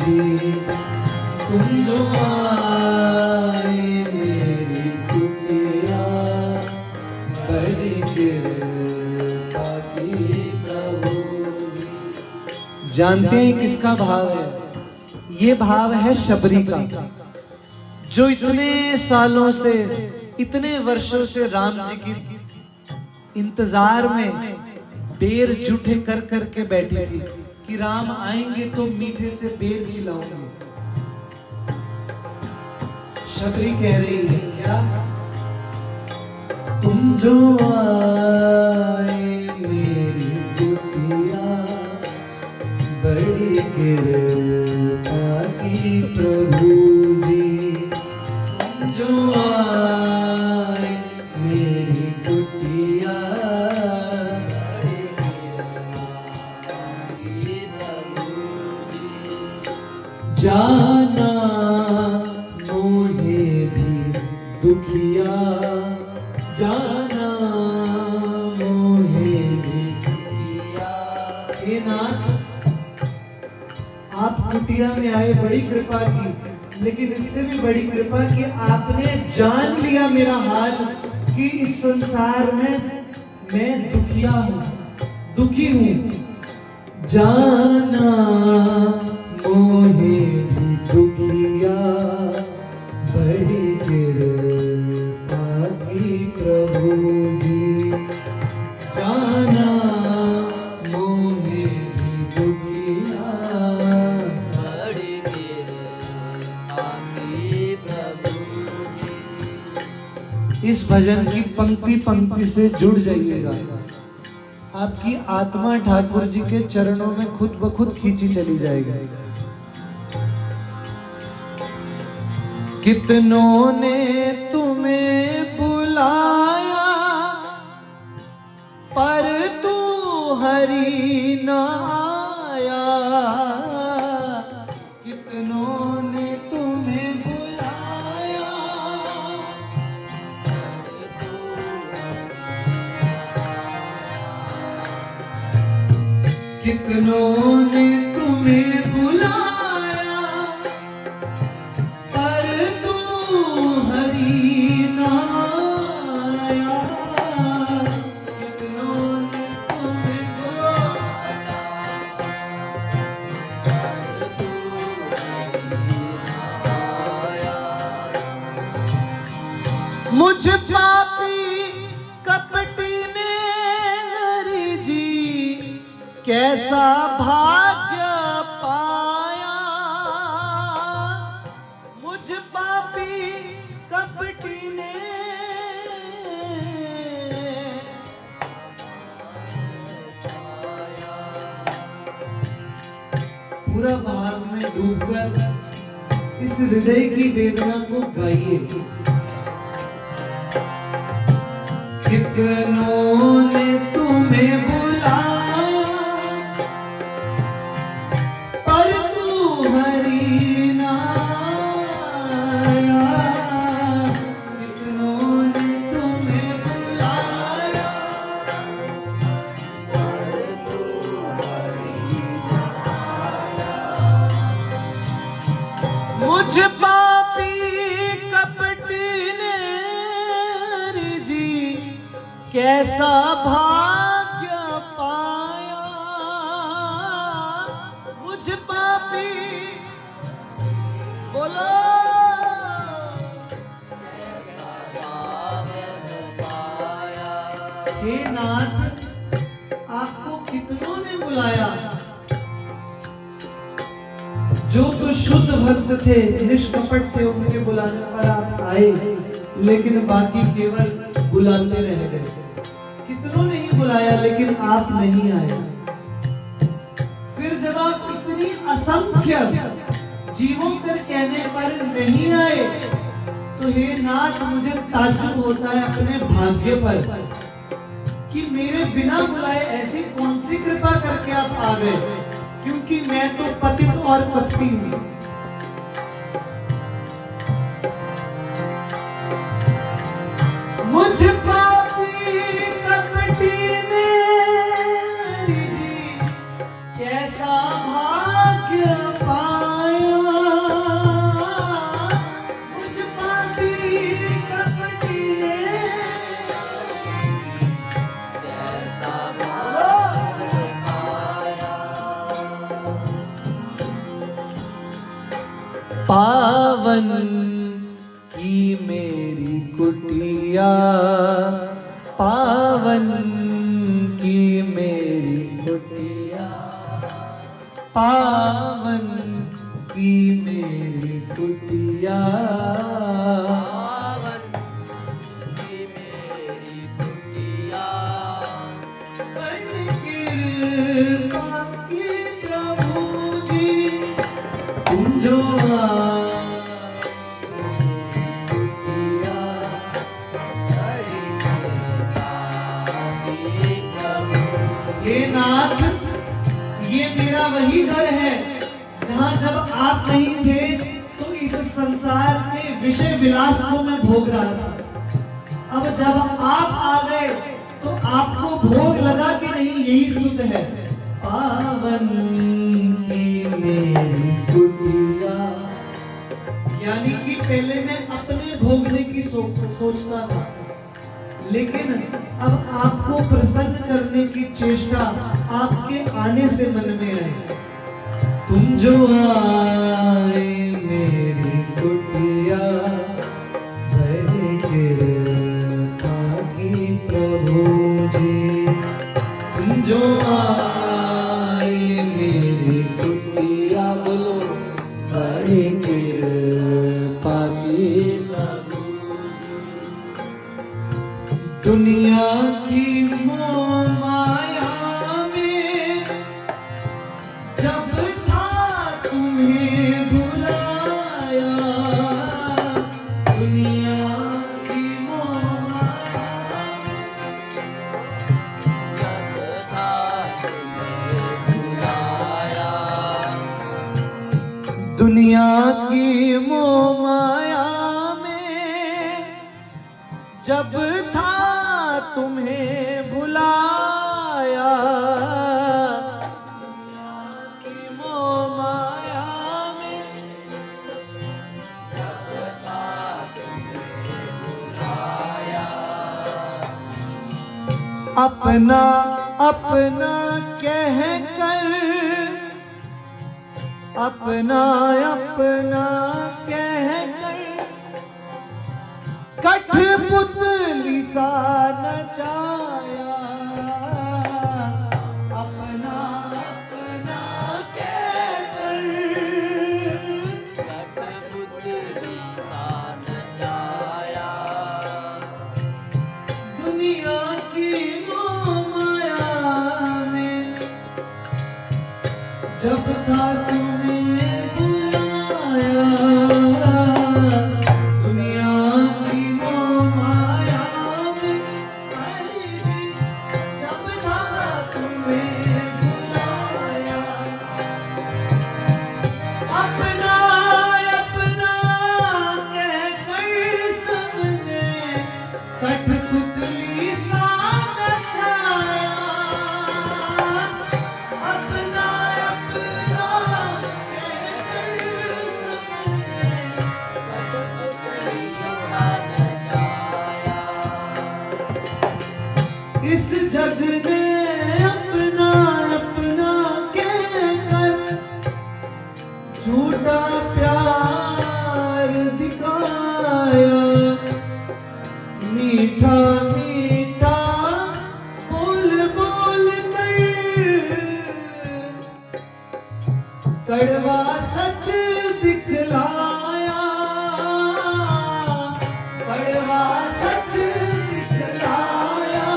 जी, तुम जो आए मेरी कुटिया, बड़ी कृपा की प्रभु जी। जानते हैं किसका भाव है? ये भाव है शबरी का, जो इतने सालों से, इतने वर्षों से राम जी की इंतजार में बेर जूठे कर करके बैठी थी कि राम आएंगे तो मीठे से बेर खिलाऊंगी। शबरी कह रही है क्या? तुम जो आए मेरी कुटिया, बड़ी कृपा की प्रभु जी, तुम जो आए मेरी कुटिया, जाना मोहे भी दुखिया, जाना मोहे भी दुखिया। हे नाथ, आप कुटिया में आए, बड़ी कृपा की, लेकिन इससे भी बड़ी कृपा कि आपने जान लिया मेरा हाल कि इस संसार में मैं दुखिया हूँ, दुखी हूँ। जाना मोहे भी दुखिया, बड़ी कृपा की प्रभु जी, जाना मोहे भी दुखिया, बड़ी कृपा की प्रभु जी। इस भजन की पंक्ति पंक्ति से जुड़ जाइएगा, आपकी आत्मा ठाकुर जी के चरणों में खुद ब खुद खींची चली जाएगी। कितनों ने तुम्हें बुलाया, पर तू हरि न आया। कितनों ने तुम्हें बुलाया, कितनों ने तुम्हें बुलाया, पर तू हरि न आया। कितनों ने तुम्हें बुलाया, पर तू हरि न आया। मुझ पापी कपटी ने हरि जी कैसा भाग्य पाया। मुझ पापी कपटी ने पूरा भाव में डूबकर इस हृदय की वेदना को गाइए। कितनों ने तुम्हें बुलाया, पर तू हरि न आया। कितनों ने तुम्हें बुलाया, पर तू हरि न आया। मुझ पापी कपटी ने हरि जी कैसा भाग्य पाया। मुझ पापी, बोलो, हे नाथ, आपको कितनों ने बुलाया? जो तो शुद्ध भक्त थे, निष्कपट थे, उनके बुलाने पर आप आए, लेकिन बाकी केवल बुलाते रह गए। कितनों ने ही बुलाया, लेकिन आप नहीं आए। फिर जब आप इतनी असंख्य जीवों कर कहने पर नहीं आए, तो हे नाथ, मुझे ताज्जुब होता है अपने भाग्य पर कि मेरे बिना बुलाए ऐसी कौन सी कृपा करके आप आ गए, क्योंकि मैं तो पतित और पत्नी हूं। मुझ पापी कपटी ने हरि जी कैसा भाग्य पाया। पावन की मेरी कुटिया, पावन की मेरी कुटिया, पावन की मेरी कुटिया, पावन की मेरी कुटिया, बड़ी कृपा की प्रभु जी, तुम जो हे नाथ, ये मेरा वही घर है जहाँ जब आप नहीं थे तो इस संसार के विषय विलास को मैं भोग रहा था। अब जब आप आ गए तो आपको भोग लगा कि नहीं, यही शुद्ध है। पावन की मेरी कुटिया, यानी कि पहले मैं अपने भोगने की सोचता था, लेकिन अब आपको प्रसन्न करने की चेष्टा आपके आने से मन में आई। तुम जो आए मेरी कुटिया, बड़ी कृपा की प्रभु जी, तुम जो आए मेरी कुटिया, बोलो बड़ी कृपा की प्रभु जी। दुनिया की मोह माया में जब था तुम्हें बुलाया, दुनिया की मोह माया में जब था तुम्हें बुलाया, दुनिया की मोह माया में जब था तुम्हें बुलाया, दुनिया की मोह माया में जब था तुम्हें बुलाया, अपना अपना कहकर, अपना अपना कहकर कठपुतली सा नचाया, अपना अपना कहकर कठपुतली सा नचाया, दुनिया की मोह माया में जब था तुम्हें बुलाया, कठपुतली सा नचाया, अपना अपना कहकर सबने कठपुतली सा नचाया। इस जग ने अपना अपना कहकर झूठा प्यार दिखाया, मीठा मीठा बोल बोल कर कड़वा सच दिखलाया, कड़वा सच दिखलाया,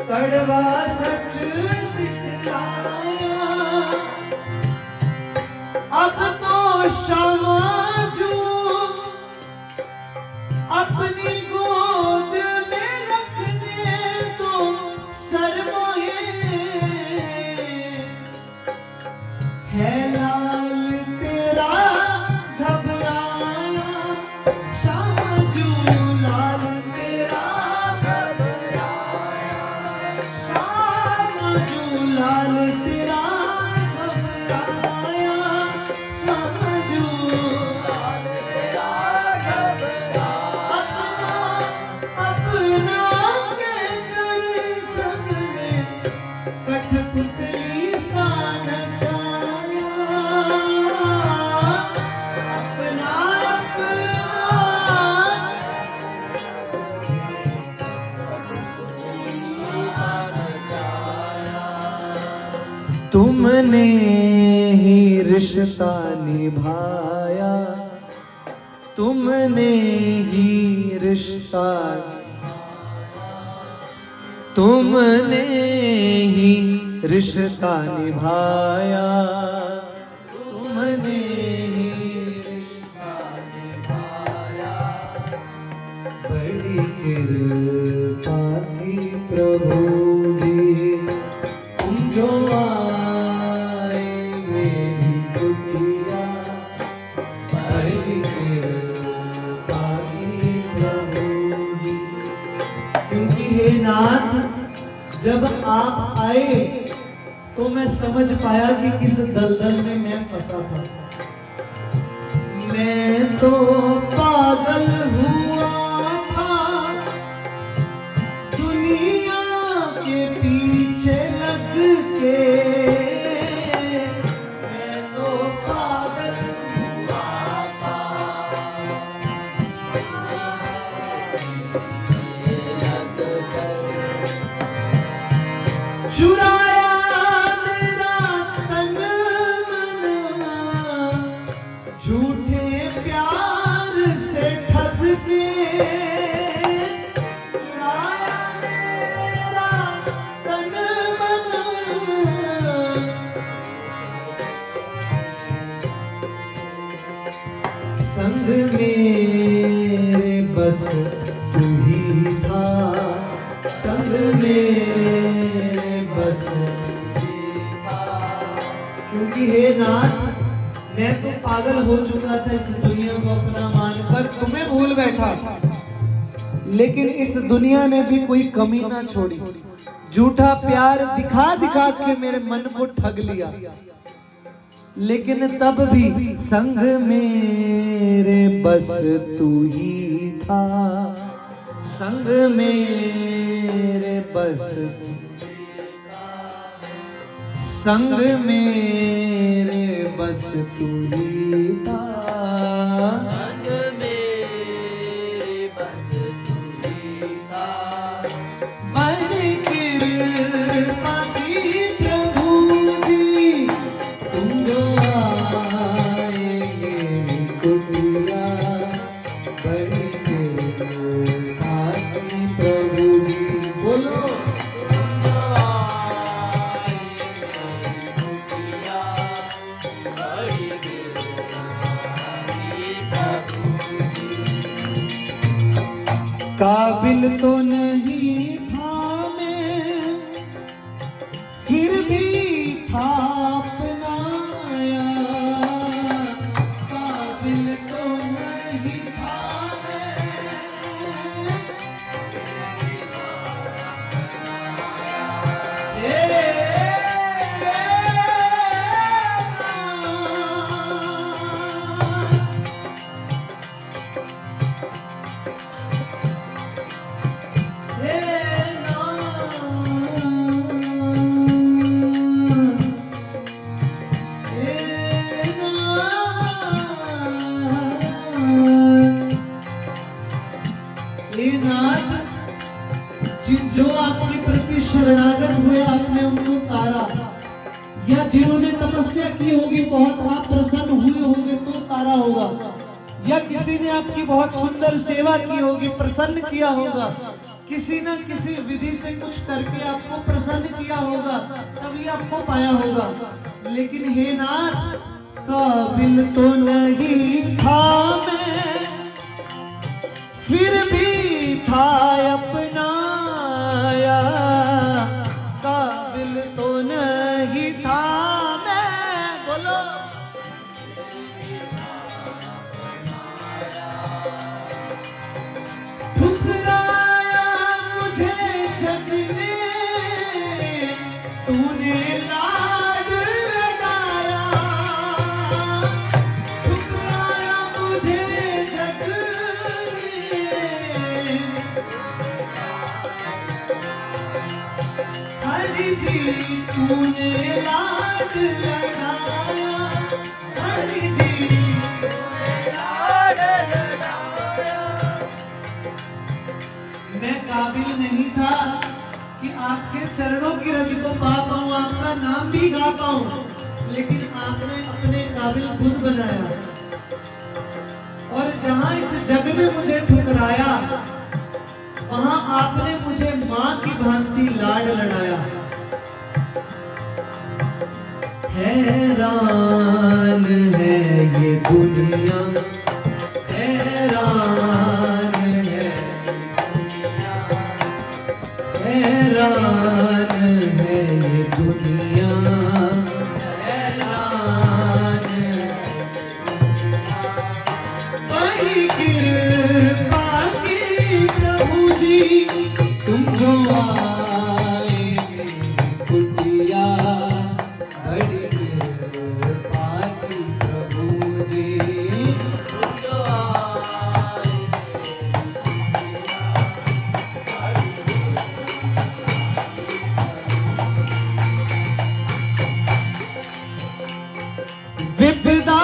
कड़वा सच दिखलाया। अब तो क्षमा जो अपनी गोद में रखने तो सरमोए, है लाल ही रिश्ता निभाया, तुमने ही रिश्ता, तुमने ही रिश्ता निभाया, तुमने ही रिश्ता निभाया। बड़ी कृपा की प्रभु जी, तुम जो आए मेरी कुटिया। बड़ी कृपा की प्रभु जी, क्योंकि हे नाथ जब आप आए तो मैं समझ पाया कि किस दलदल में मैं फंसा था। मैं तो पागल हुआ था दुनिया के पीछे लग के, मैं तो पागल हुआ था चुराया मेरा तन मन, झूठे प्यार से ठग के। चुराया मेरा तन मन, संग मेरे बस तू ही था, संग मेरे बस तू ही था। क्योंकि हे नाथ मैं तो पागल हो चुका था इस दुनिया को अपना मानकर, तुम्हें भूल बैठा, लेकिन इस दुनिया ने भी कोई कमी ना छोड़ी। झूठा प्यार दिखा दिखा के मेरे मन को ठग लिया, लेकिन तब भी संग मेरे बस तू ही था, संग मेरे बस, संग मेरे बस तू ही था, संग मेरे बस तू ही था। बड़ी कृपा की प्रभु जी, तुम जो आए मेरी कुटिया। बड़ी कृपा की प्रभु जी, बोलो काबिल तो नहीं था मैं, फिर भी था अपनाया। काबिल तो नहीं था जो आपके प्रति शरणागत हुए आपने उनको तारा, या जिन्होंने तपस्या की होगी बहुत, आप प्रसन्न हुए होंगे तो तारा होगा, या किसी ने आपकी बहुत सुंदर सेवा की होगी, प्रसन्न किया होगा, किसी न किसी विधि से कुछ करके आपको प्रसन्न किया होगा, तभी आपको पाया होगा। लेकिन हे नाथ काबिल तो नहीं था मैं, फिर भी था अपनाया। काबिल तो नहीं था मैं, बोलो ठुकराया मुझे जग ने, तूने लाड लगाया। ठुकराया मुझे जग ने, हरि जी तूने लाड लगाया। हरि जी मैं काबिल नहीं था कि आपके चरणों की रज को पा पाऊं, आपका नाम भी गा पाऊं, लेकिन आपने काबिल खुद बनाया, और जहां इस जग ने मुझे ठुकराया, वहां आपने मुझे मां की भांति लाड लड़ाया। हैरान है ये दुनिया, हैरान है, हैरान है ये दुनिया, हैरान वही कृपा की प्रभु जी, तुम जो आए कुटिया, बड़ी कृपा की प्रभु जी, तुम जो आए। विपदा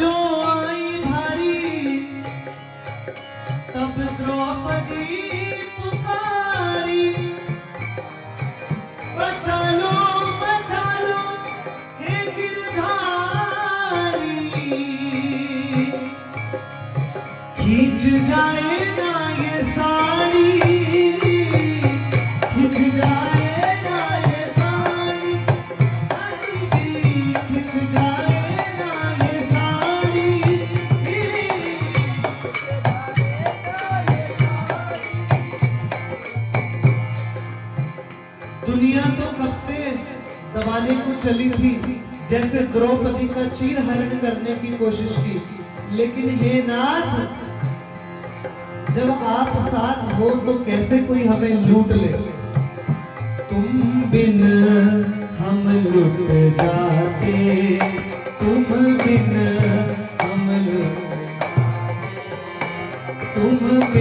जो आई भारी, तब द्रौपदी पुकारी, बचा लो हे गिरधारी, खींच जाए ना ये साड़ी, खींच जाए ना ये साड़ी, खींच जाए ना ये साड़ी। दुनिया तो कब से दबाने को चली थी, जैसे द्रौपदी का चीर हरण करने की कोशिश की, लेकिन हे नाथ, जब आप साथ हो तो कैसे कोई हमें लूट ले। तुम बिन हम लुट जाते, तुम बिन हम लुट, तुम बिन